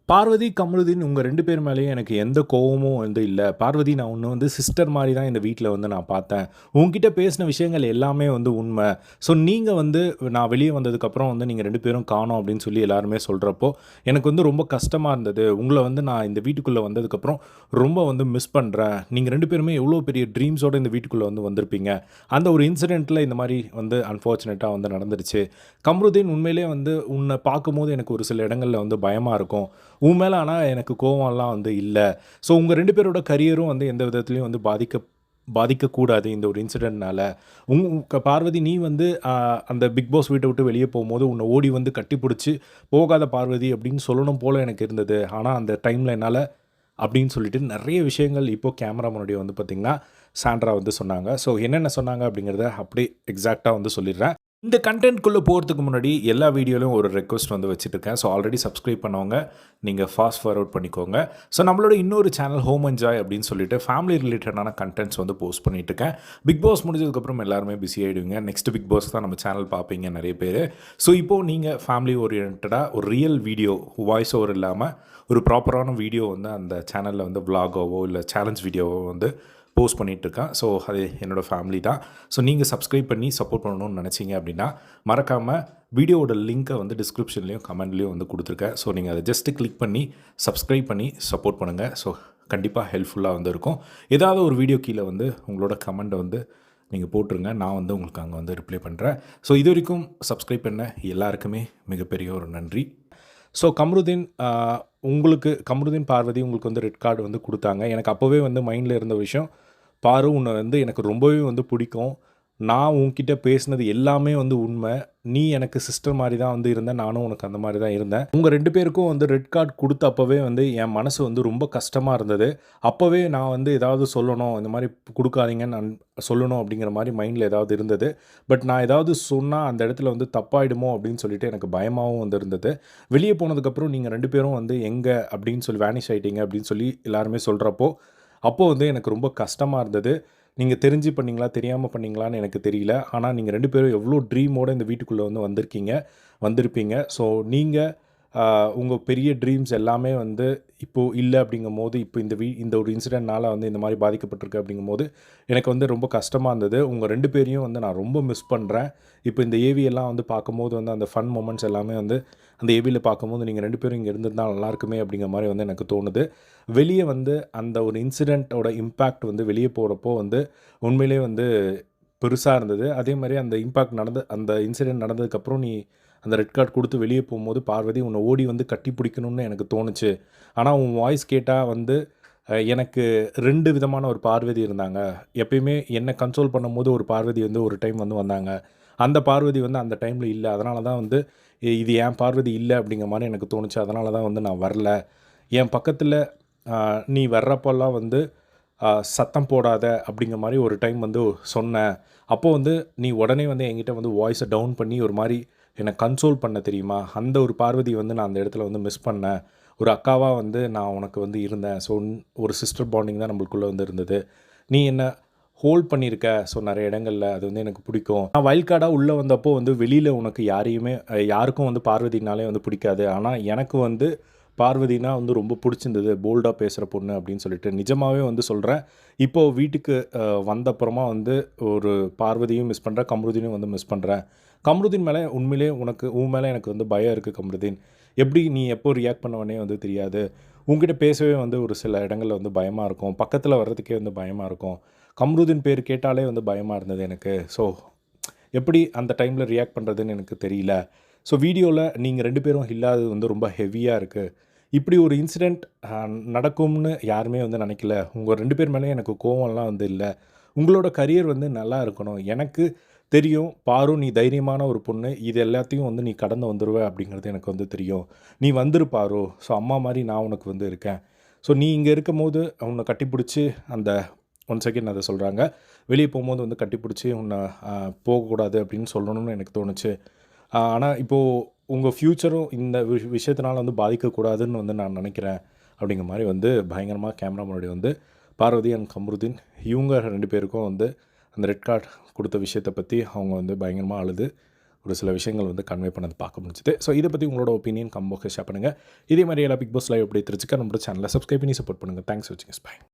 பார்வதி, கமருதீன் உங்க 2 பேர் மேலயும் எனக்கு எந்த கோவமும் வந்து இல்ல. பார்வதி நான் உன்ன வந்து சிஸ்டர் மாரி தான் இந்த வீட்ல வந்து நான் பார்த்தேன். உன்கிட்ட பேசின விஷயங்கள் எல்லாமே வந்து உண்ம. ஸோ நீங்க வந்து நான் வெளிய வந்ததுக்கப்புறம் வந்து நீங்க 2 பேரும் காணோம் அப்படின்னு சொல்லி எல்லாருமே சொல்றப்போ, எனக்கு வந்து ரொம்ப கஷ்டமா இருந்தது. உங்கள வந்து நான் இந்த வீட்டுக்குள்ள வந்ததுக்கப்புறம் ரொம்ப வந்து மிஸ் பண்றேன். நீங்க 2 பேருமே எவ்வளோ பெரிய ட்ரீம்ஸோட இந்த வீட்டுக்குள்ள வந்து வந்திருப்பீங்க. அந்த ஒரு இன்சிடென்ட்ல இந்த மாரி வந்து அன்ஃபார்ச்சுனேட்டா வந்து நடந்துருச்சு. கம்ருதீன் உண்மையிலேயே வந்து உன்ன பார்க்கும்போது எனக்கு ஒரு சில இடங்கள்ல வந்து பயமா இருக்கும். உன் மேல ஆனா எனக்கு கோவம்லாம் வந்து இல்ல. ஸோ உங்க 2 பேரோட கரியரும் வந்து எந்த விதத்திலயும் வந்து பாதிக்கக்கூடாது இந்த ஒரு இன்சிடென்ட்னால. பார்வதி நீ வந்து அந்த பிக் பாஸ் வீட்ட விட்டு வெளிய போம்போது உன்ன ஓடி வந்து கட்டிப்புடிச்சு, "போகாத பார்வதி" அப்படின்னு சொல்லணும் போல எனக்கு இருந்தது. ஆனா அந்த டைம்ல என்னால அப்படின்னு சொல்லிட்டு நெறைய விஷயங்கள் இப்போ கேமரா முன்னாடி வந்து பார்த்தீங்கன்னா, சாண்ட்ரா வந்து சொன்னாங்க. ஸோ என்னென்ன சொன்னாங்க அப்படிங்கிறத அப்படியே எக்ஸாக்ட்டா வந்து சொல்லிடுறேன். இந்த கன்டென்ட்குள்ள போறதுக்கு முன்னாடி எல்லா வீடியோலயும் ஒரு ரெக்வெஸ்ட் வந்து வச்சுட்டுருக்கேன். ஸோ ஆல்ரெடி சப்ஸ்கிரைப் பண்ணவங்க, நீங்க ஃபாஸ்ட் ஃபார்வர்ட் பண்ணிக்கோங்க. ஸோ நம்மளோட இன்னொரு சேனல் ஹோம் அண்ட் ஜாய் அப்படின்னு சொல்லிட்டு ஃபேமிலி ரிலேட்டடான கன்டென்ட்ஸ் வந்து போஸ்ட் பண்ணிட்டுருக்கேன். பிக் பாஸ் முடிஞ்சதுக்கப்புறம் எல்லாருமே பிஸி ஆயிடுவீங்க. நெக்ஸ்ட் பிக் பாஸ் தான் நம்ம சேனல் பார்ப்பீங்க நெறைய பேரு. ஸோ இப்போ நீங்க ஃபேமிலி ஓரியன்டடா ஒரு ரியல் வீடியோ, வாய்ஸ் ஓவர் இல்லாம ஒரு ப்ராப்பரான வீடியோ வந்து அந்த சேனல்ல வந்து விளாகாவோ, இல்ல சேலஞ்ச் வீடியோவோ வந்து போஸ்ட் பண்ணிகிட்ருக்கேன். ஸோ அது என்னோடய ஃபேமிலி தான். ஸோ நீங்கள் சப்ஸ்கிரைப் பண்ணி சப்போர்ட் பண்ணணும்னு நினச்சிங்க அப்படின்னா மறக்காமல் வீடியோவோட லிங்க்கை வந்து டிஸ்கிரிப்ஷன்லேயும் கமெண்ட்லேயும் வந்து கொடுத்துருக்கேன். ஸோ நீங்கள் அதை ஜஸ்ட்டு கிளிக் பண்ணி சப்ஸ்கிரைப் பண்ணி சப்போர்ட் பண்ணுங்கள். ஸோ கண்டிப்பாக ஹெல்ப்ஃபுல்லாக வந்து இருக்கும். ஏதாவது ஒரு வீடியோ கீழே வந்து உங்களோட கமெண்ட்டை வந்து நீங்கள் போட்டுருங்க. நான் வந்து உங்களுக்கு அங்கே வந்து ரிப்ளை பண்ணுறேன். ஸோ இது வரைக்கும் சப்ஸ்கிரைப் பண்ண எல்லாருக்குமே மிகப்பெரிய ஒரு நன்றி. ஸோ கம்ருதீன், பார்வதி உங்களுக்கு வந்து ரெட் கார்டு வந்து குடுத்தாங்க. எனக்கு அப்போவே வந்து மைண்ட்ல இருந்த விஷயம், பாரு உன்ன வந்து எனக்கு ரொம்பவே வந்து பிடிக்கும். நான் உன்கிட்ட பேசினது எல்லாமே வந்து உண்மை. நீ எனக்கு சிஸ்டர் மாரி தான் வந்து இருந்த. நானும் உனக்கு அந்த மாரி தான் இருந்தேன். உங்க 2 பேருக்கும் வந்து ரெட் கார்ட் குடுத்த அப்பவே வந்து என் மனசு வந்து ரொம்ப கஷ்டமா இருந்தது. அப்பவே நான் வந்து ஏதாவது சொல்லணும். இந்த மாரி குடுக்காதீங்கன்னு நான் சொல்லணும் அப்படிங்கிற மாரி மைண்ட்ல ஏதாவது இருந்தது. பட் நான் ஏதாவது சொன்னா அந்த இடத்துல வந்து தப்பாயிடுமோ அப்படின்னு சொல்லிட்டு எனக்கு பயமாவும் வந்து இருந்தது. வெளிய போனதுக்கப்புறம் நீங்க 2 பேரும் வந்து எங்க அப்படின்னு சொல்லி வேனிஷ் ஆயிட்டீங்க அப்படின்னு சொல்லி எல்லாருமே சொல்றப்போ, அப்போ வந்து எனக்கு ரொம்ப கஷ்டமா இருந்தது. நீங்க தெரிஞ்சு பண்ணீங்களா? தெரியாம பண்ணீங்களான்னு எனக்கு தெரியல. ஆனா நீங்க 2 பேரும் எவ்ளோ ட்ரீமோட இந்த வீட்டுக்குள்ள வந்து வந்திருப்பீங்க. ஸோ நீங்க உங்க பெரிய ட்ரீம்ஸ் எல்லாமே வந்து இப்போ இல்ல அப்படிங்கும்போது, இப்போ இந்த ஒரு இன்சிடென்ட்னால வந்து இந்த மாரி பாதிக்கப்பட்டிருக்கு அப்படிங்கும்போது, எனக்கு வந்து ரொம்ப கஷ்டமா இருந்தது. உங்க 2 பேரையும் வந்து நான் ரொம்ப மிஸ் பண்றேன். இப்போ இந்த ஏவி எல்லாம் வந்து பார்க்கும்போது வந்து அந்த ஃபன் மொமெண்ட்ஸ் எல்லாமே வந்து அந்த ஏவில பார்க்கும்போது நீங்க 2 பேரும் இங்க இருந்திருந்தா நல்லாயிருக்குமே அப்படிங்கிற மாரி வந்து எனக்கு தோணுது. வெளிய வந்து அந்த ஒரு இன்சிடென்ட்டோட இம்பேக்ட் வந்து வெளிய போறப்போ வந்து உண்மையிலேயே வந்து பெருசா இருந்தது. அதே மாரி அந்த இன்சிடென்ட் நடந்ததுக்கப்புறம் நீ அந்த ரெட் கார்ட் குடுத்து வெளிய போம்போது, பார்வதி உன்ன ஓடி வந்து கட்டி பிடிக்கணும்னு எனக்கு தோணுச்சு. ஆனா, உன் வாய்ஸ் கேட்டா வந்து எனக்கு 2 விதமான ஒரு பார்வதி இருந்தாங்க. எப்பயுமே என்ன கன்சோல் பண்ணும்போது ஒரு பார்வதி வந்து ஒரு டைம் வந்து வந்தாங்க. அந்த பார்வதி வந்து அந்த டைம்ல இல்ல. அதனால தான் வந்து இது என் பார்வதி இல்ல அப்படிங்கிற மாரி எனக்கு தோணுச்சு. அதனால தான் வந்து நான் வரல. என் பக்கத்துல அ நீ வர்றப்போலாம் வந்து சத்தம் போடாத அப்படிங்கிற மாரி ஒரு டைம் வந்து சொன்னேன். அப்போ வந்து நீ உடனே வந்து என்கிட்ட வந்து வாய்ஸ டவுன் பண்ணி ஒரு மாரி என்ன கன்சோல் பண்ண தெரியுமா? அந்த ஒரு பார்வதிய வந்து நான் அந்த இடத்துல வந்து மிஸ் பண்ணேன். ஒரு அக்காவா வந்து நான் உனக்கு வந்து இருந்தேன். ஸோ ஒரு சிஸ்டர் பாண்டிங் தான் நம்மளுக்குள்ள வந்து இருந்தது. நீ என்ன ஹோல்ட் பண்ணியிருக்க. ஸோ நெறைய இடங்கள்ல அது வந்து எனக்கு பிடிக்கும். நான் வைல்ட் கார்டா உள்ள வந்தப்போ வந்து வெளியில உனக்கு யாருக்கும் வந்து பார்வதினாலே வந்து பிடிக்காது. ஆனா எனக்கு வந்து பார்வதினா வந்து ரொம்ப புடிச்சிருந்தது. போல்டா பேசுற பொண்ணு அப்படின்னு சொல்லிட்டு. நிஜமாவே வந்து சொல்றேன். இப்போ வீட்டுக்கு வந்தப்புறமா வந்து ஒரு பார்வதியும் மிஸ் பண்றேன். கம்ருதீனும் வந்து மிஸ் பண்றேன். கம்ருதீன் மேல உண்மையிலேயே உன் மேல எனக்கு வந்து பயம் இருக்கு கம்ருதீன். எப்படி நீ எப்போ ரியாக்ட் பண்ணுவன்னே வந்து தெரியாது. உன்கிட்ட பேசவே வந்து ஒரு சில இடங்கள்ல வந்து பயமா இருக்கும். பக்கத்துல வர்றதுக்கே வந்து பயமா இருக்கும். கம்ருதீன் பேர் கேட்டாலே வந்து பயமா இருந்தது எனக்கு. ஸோ எப்படி அந்த டைம்ல ரியாக்ட் பண்றதுன்னு எனக்கு தெரியல. ஸோ வீடியோல நீங்க 2 பேரும் இல்லாதது வந்து ரொம்ப ஹெவியா இருக்கு. இப்படி ஒரு இன்சிடென்ட் அ நடக்கும்னு யாருமே வந்து நெனைக்கல. உங்க 2 பேர் மேலயும் எனக்கு கோவம்லாம் வந்து இல்ல. உங்களோட கரியர் வந்து நல்லா இருக்கணும். எனக்கு தெரியும். பாரு நீ தைரியமான ஒரு பொண்ணு. இது எல்லாத்தையும் வந்து நீ கடந்து வந்துருவ அப்படிங்கிறது எனக்கு வந்து தெரியும். நீ வந்துரு பாரு. ஸோ அம்மா மாரி நான் உனக்கு வந்து இருக்கேன். ஸோ நீ இங்க இருக்கும்போது உன்ன கட்டிப்புடிச்சு அந்த ஒன் செகண்ட் அத சொல்றாங்க. வெளிய போம்போது வந்து கட்டிப்புடிச்சு உன்ன போகக்கூடாது அப்படின்னு சொல்லணும்னு எனக்கு தோணுச்சு. ஆனா இப்போ உங்க ஃப்யூச்சரும் இந்த விஷயத்தினால வந்து பாதிக்கக்கூடாதுன்னு வந்து நான் நெனைக்கிறேன். அப்படிங்கிற மாரி வந்து பயங்கரமா கேமரா முன்னாடி வந்து பார்வதி அண்ட் கம்ருதீன் இவங்க 2 பேருக்கும் வந்து அந்த ரெட் கார்ட் குடுத்த விஷயத்த பத்தி அவங்க வந்து பயங்கரமா அழுது ஒரு சில விஷயங்கள் வந்து கன்வே பண்ணது பார்க்க முடிஞ்சுது. ஸோ இதை பற்றி உங்களோட ஒப்பீனியன் கம்போக்கு ஷேர் பண்ணுங்கள். இதே மாதிரி எல்லா பிக் பாஸ் லைவ் அப்படி தெரிஞ்சுக்க நம்மளோட சேனலை சப்ஸ்கிரைப் பண்ணி சப்போர்ட் பண்ணுங்கள். தேங்க்ஸ் ஃபார் வாட்சிங். பை.